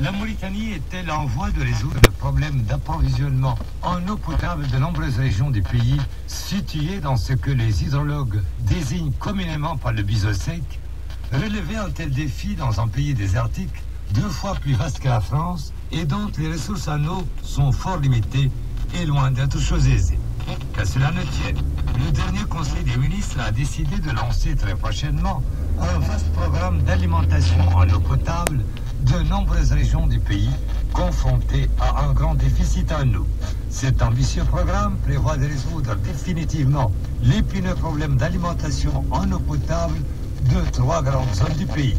La Mauritanie est-elle en voie de résoudre le problème d'approvisionnement en eau potable de nombreuses régions du pays situées dans ce que les hydrologues désignent communément par le biseau sec? Relever un tel défi dans un pays désertique 2 fois plus vaste que la France et dont les ressources en eau sont fort limitées est loin d'être chose aisée. Qu'à cela ne tienne, le dernier Conseil des ministres a décidé de lancer très prochainement un vaste programme d'alimentation en eau potable de nombreuses régions du pays confrontées à un grand déficit en eau. Cet ambitieux programme prévoit de résoudre définitivement l'épineux problème d'alimentation en eau potable de 3 grandes zones du pays.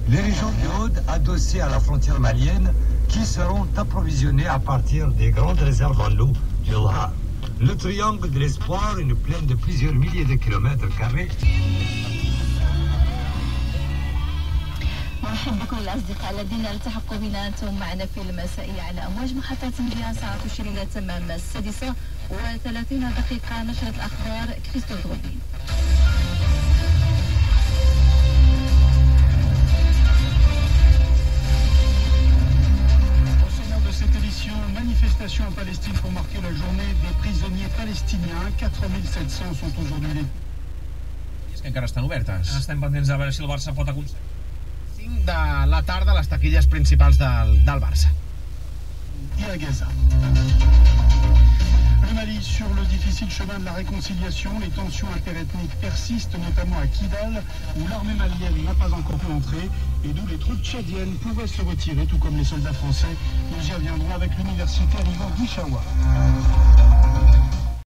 Les régions du Aude, adossées à la frontière malienne, qui seront approvisionnées à partir des grandes réserves en eau du Lhar. Le triangle de l'espoir, une plaine de plusieurs milliers de kilomètres carrés. مرحبا بكم الأصدقاء الذين التحقوا بنا أنتم معنا في المساء على أمواج محطة مديان. ساعة تشير إلى تمام 6:30 نشرة الأخبار كريستوف غودين. Manifestation en Palestine pour marquer la journée des prisonniers palestiniens. 4.700 sont aujourd'hui détenus. És que encara estan obertes. Estem pendents de veure si el Barça pot aconseguir. 5 de la tarda, les taquilles principals del Barça. Et à Gaza. Le Mali sur le difficile chemin de la réconciliation. Les tensions interethniques persistent, notamment à Kidal, où l'armée malienne n'a pas encore pu entrer et d'où les troupes tchadiennes pourraient se retirer, tout comme les soldats français. Nous y reviendrons avec l'universitaire Yvan Guichawa.